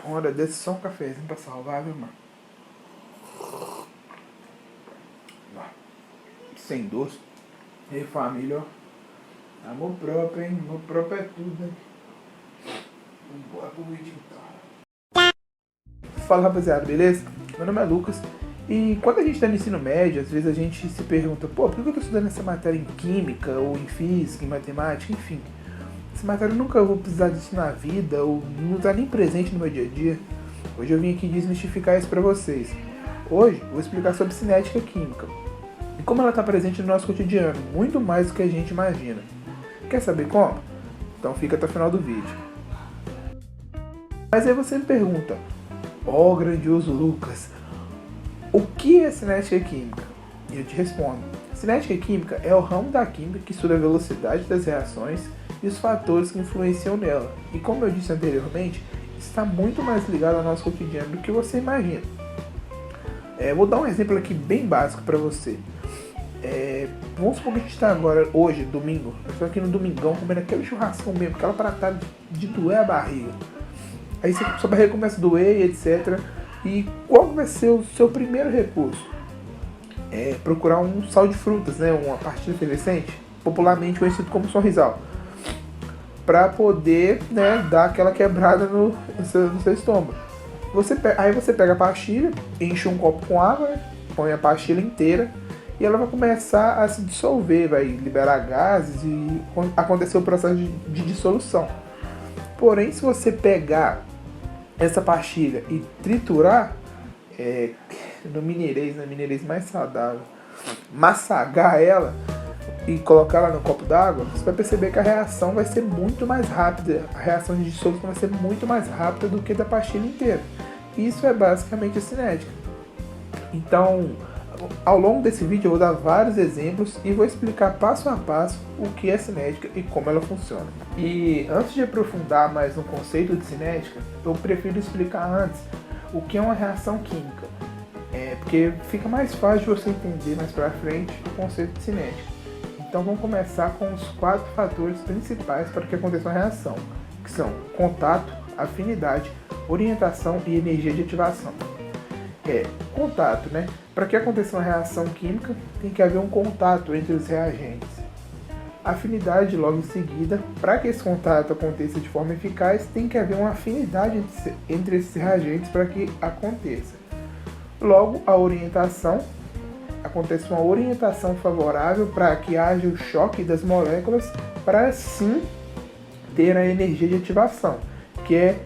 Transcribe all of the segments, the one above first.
Uma hora desse, só um cafezinho pra salvar, viu, mano? Sem doce. E aí, família, ó. Amor próprio, hein? Amor próprio é tudo, hein? Vambora pro vídeo então. Fala, rapaziada, beleza? Meu nome é Lucas. E quando a gente tá no ensino médio, às vezes a gente se pergunta, pô, por que eu tô estudando essa matéria em química, ou em física, em matemática, enfim. Essa matéria eu nunca vou precisar disso na vida, ou não tá nem presente no meu dia a dia. Hoje eu vim aqui desmistificar isso pra vocês. Hoje eu vou explicar sobre cinética química. E como ela está presente no nosso cotidiano, muito mais do que a gente imagina. Quer saber como? Então fica até o final do vídeo. Mas aí você me pergunta, ó grandioso Lucas, o que é cinética química? E eu te respondo, cinética química é o ramo da química que estuda a velocidade das reações e os fatores que influenciam nela. E como eu disse anteriormente, está muito mais ligado ao nosso cotidiano do que você imagina. Vou dar um exemplo aqui bem básico para você. Vamos supor que a gente está agora, hoje, domingo, eu estou aqui no domingão comendo aquele churrascão mesmo, aquela pratada de doer a barriga. Aí sua barriga começa a doer, etc. E qual vai ser o seu primeiro recurso? Procurar um sal de frutas, né? Uma pastilha efervescente, popularmente conhecido como sorrisal, para poder, né, dar aquela quebrada no seu estômago. Aí você pega a pastilha, enche um copo com água, põe a pastilha inteira e ela vai começar a se dissolver, vai liberar gases e acontecer o processo de dissolução. Porém, se você pegar essa pastilha e triturar, no mineirês mais saudável, massagar ela e colocar ela no copo d'água, você vai perceber que a reação vai ser muito mais rápida, a reação de dissolução vai ser muito mais rápida do que da pastilha inteira. Isso é basicamente a cinética. Então, ao longo desse vídeo eu vou dar vários exemplos e vou explicar passo a passo o que é cinética e como ela funciona. E antes de aprofundar mais no conceito de cinética, eu prefiro explicar antes o que é uma reação química. Porque fica mais fácil de você entender mais pra frente o conceito de cinética. Então vamos começar com os 4 fatores principais para que aconteça uma reação, que são contato, afinidade, orientação e energia de ativação. Contato, né? Para que aconteça uma reação química, tem que haver um contato entre os reagentes. Afinidade logo em seguida, para que esse contato aconteça de forma eficaz, tem que haver uma afinidade entre esses reagentes para que aconteça. Logo, a orientação, acontece uma orientação favorável para que haja o choque das moléculas para assim ter a energia de ativação, que é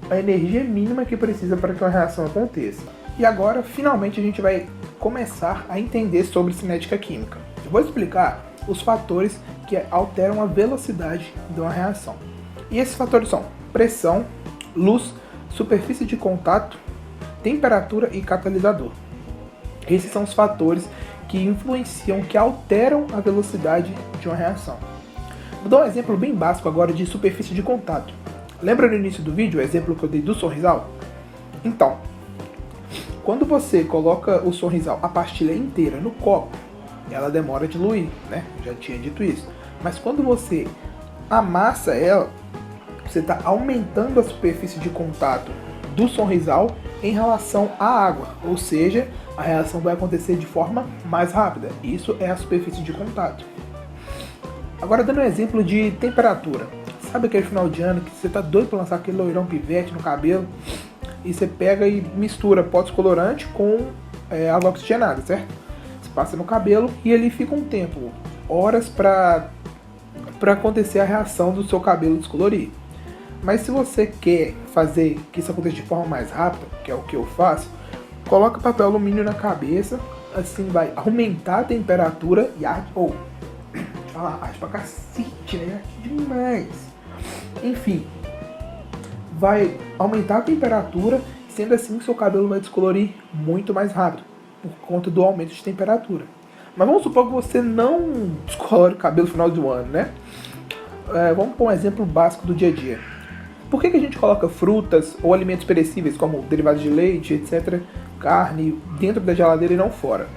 a energia mínima que precisa para que uma reação aconteça. E agora, finalmente, a gente vai começar a entender sobre cinética química. Eu vou explicar os fatores que alteram a velocidade de uma reação. E esses fatores são pressão, luz, superfície de contato, temperatura e catalisador. Esses são os fatores que influenciam, que alteram a velocidade de uma reação. Vou dar um exemplo bem básico agora de superfície de contato. Lembra no início do vídeo o exemplo que eu dei do sorrisal? Então, quando você coloca o sorrisal, a pastilha inteira no copo, ela demora a diluir, né? Já tinha dito isso. Mas quando você amassa ela, você está aumentando a superfície de contato do sorrisal em relação à água. Ou seja, a reação vai acontecer de forma mais rápida. Isso é a superfície de contato. Agora, dando um exemplo de temperatura. Sabe aquele final de ano que você está doido para lançar aquele loirão pivete no cabelo? E você pega e mistura pó descolorante com água oxigenada, certo? Você passa no cabelo e ali fica um tempo, horas para acontecer a reação do seu cabelo descolorir. Mas se você quer fazer que isso aconteça de forma mais rápida, que é o que eu faço, coloca papel alumínio na cabeça, assim vai aumentar a temperatura e arde pra cacete, né? Arde demais. Enfim, vai aumentar a temperatura, sendo assim seu cabelo vai descolorir muito mais rápido, por conta do aumento de temperatura. Mas vamos supor que você não descolore o cabelo no final do ano, né? Vamos pôr um exemplo básico do dia a dia. Por que a gente coloca frutas ou alimentos perecíveis, como derivados de leite, etc., carne, dentro da geladeira e não fora?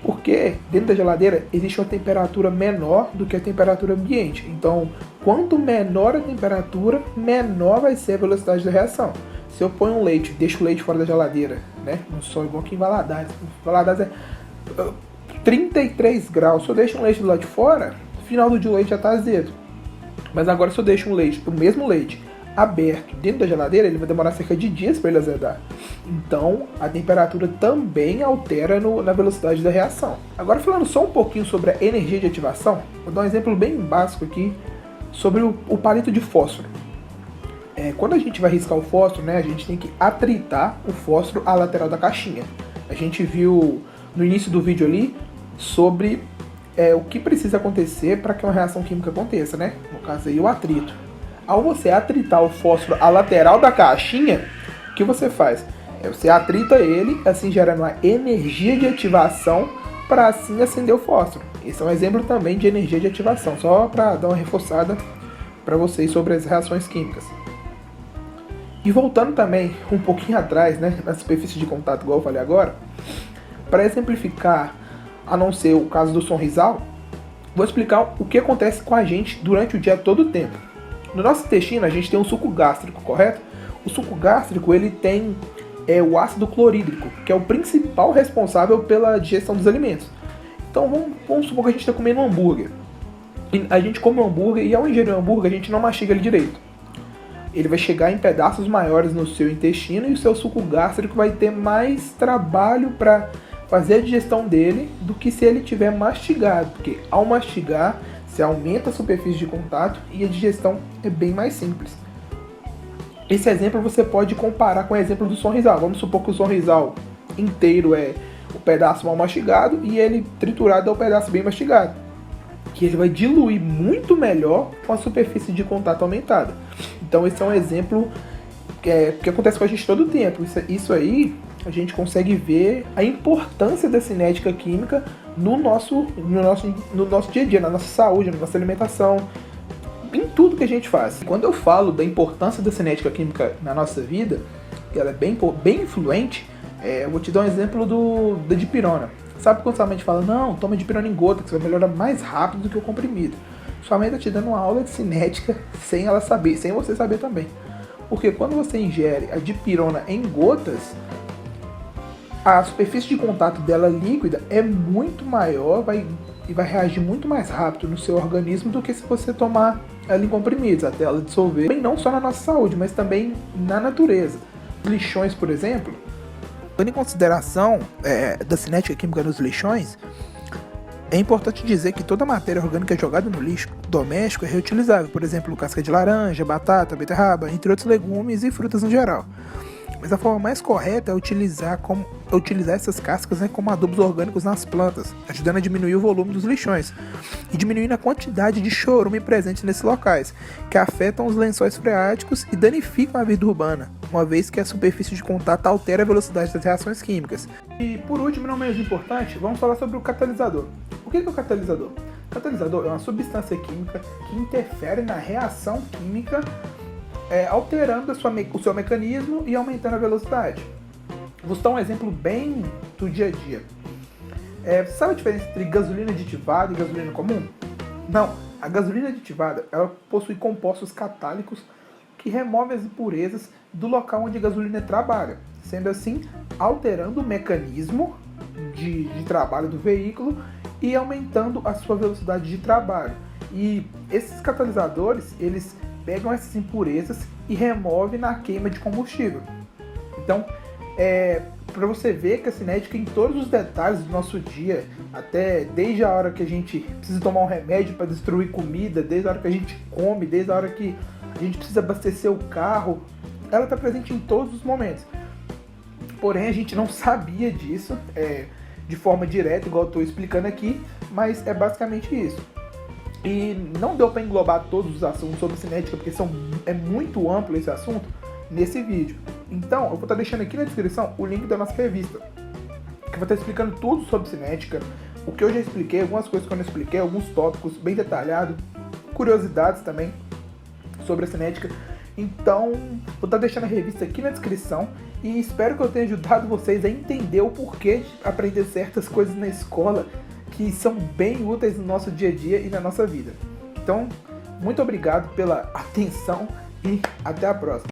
Porque dentro da geladeira existe uma temperatura menor do que a temperatura ambiente. Então, quanto menor a temperatura, menor vai ser a velocidade da reação. Se eu ponho um leite, deixo o leite fora da geladeira, né? Não sou igual aqui em Valadares. Valadares é 33 graus. Se eu deixo um leite do lado de fora, no final do dia o leite já tá azedo. Mas agora se eu deixo um leite, o mesmo leite, aberto dentro da geladeira, ele vai demorar cerca de dias para ele azedar. Então a temperatura também altera na velocidade da reação. Agora falando só um pouquinho sobre a energia de ativação, vou dar um exemplo bem básico aqui sobre o palito de fósforo. Quando a gente vai riscar o fósforo, né, a gente tem que atritar o fósforo à lateral da caixinha. A gente viu no início do vídeo ali sobre o que precisa acontecer para que uma reação química aconteça, né? No caso aí, o atrito. Ao você atritar o fósforo à lateral da caixinha, o que você faz? Você atrita ele, assim gerando uma energia de ativação para assim acender o fósforo. Esse é um exemplo também de energia de ativação, só para dar uma reforçada para vocês sobre as reações químicas. E voltando também um pouquinho atrás, né, na superfície de contato, igual eu falei agora, para exemplificar, a não ser o caso do sonrisal, vou explicar o que acontece com a gente durante o dia todo o tempo. No nosso intestino a gente tem um suco gástrico, correto? O suco gástrico ele tem o ácido clorídrico, que é o principal responsável pela digestão dos alimentos. Então vamos supor que a gente está comendo um hambúrguer. E a gente come um hambúrguer e ao ingerir um hambúrguer a gente não mastiga ele direito. Ele vai chegar em pedaços maiores no seu intestino e o seu suco gástrico vai ter mais trabalho para fazer a digestão dele do que se ele tiver mastigado, porque ao mastigar você aumenta a superfície de contato e a digestão é bem mais simples. Esse exemplo você pode comparar com o exemplo do sonrisal. Vamos supor que o sonrisal inteiro é o pedaço mal mastigado e ele triturado é o pedaço bem mastigado, que ele vai diluir muito melhor com a superfície de contato aumentada. Então esse é um exemplo que acontece com a gente todo o tempo. Isso aí a gente consegue ver a importância da cinética química no nosso dia a dia, na nossa saúde, na nossa alimentação, em tudo que a gente faz. Quando eu falo da importância da cinética química na nossa vida, ela é bem influente, eu vou te dar um exemplo da dipirona. Sabe quando sua mente fala, não, toma dipirona em gota, que você vai melhorar mais rápido do que o comprimido. Sua mãe está te dando uma aula de cinética sem ela saber, sem você saber também. Porque quando você ingere a dipirona em gotas, a superfície de contato dela líquida é muito maior e vai reagir muito mais rápido no seu organismo do que se você tomar ela em comprimidos, até ela dissolver. Também não só na nossa saúde, mas também na natureza. Lixões, por exemplo, tendo em consideração da cinética química nos lixões, é importante dizer que toda matéria orgânica jogada no lixo doméstico é reutilizável, por exemplo, casca de laranja, batata, beterraba, entre outros legumes e frutas no geral. Mas a forma mais correta é utilizar essas cascas, né, como adubos orgânicos nas plantas, ajudando a diminuir o volume dos lixões e diminuindo a quantidade de chorume presente nesses locais, que afetam os lençóis freáticos e danificam a vida urbana, uma vez que a superfície de contato altera a velocidade das reações químicas. E por último, não menos importante, vamos falar sobre o catalisador. O que é o catalisador? O catalisador é uma substância química que interfere na reação química, alterando o seu mecanismo e aumentando a velocidade. Vou dar um exemplo bem do dia a dia. Você sabe a diferença entre gasolina aditivada e gasolina comum? Não, a gasolina aditivada ela possui compostos catálicos que removem as impurezas do local onde a gasolina trabalha, sendo assim alterando o mecanismo de trabalho do veículo e aumentando a sua velocidade de trabalho. E esses catalisadores, eles pegam essas impurezas e removem na queima de combustível. Então, para você ver que a cinética em todos os detalhes do nosso dia, até desde a hora que a gente precisa tomar um remédio para destruir comida, desde a hora que a gente come, desde a hora que a gente precisa abastecer o carro, ela está presente em todos os momentos. Porém, a gente não sabia disso de forma direta, igual eu estou explicando aqui, mas é basicamente isso. E não deu para englobar todos os assuntos sobre cinética, porque é muito amplo esse assunto nesse vídeo. Então, eu vou estar deixando aqui na descrição o link da nossa revista, que vai estar explicando tudo sobre cinética, o que eu já expliquei, algumas coisas que eu não expliquei, alguns tópicos bem detalhados, curiosidades também sobre a cinética. Então, vou estar deixando a revista aqui na descrição e espero que eu tenha ajudado vocês a entender o porquê de aprender certas coisas na escola que são bem úteis no nosso dia a dia e na nossa vida. Então, muito obrigado pela atenção e até a próxima.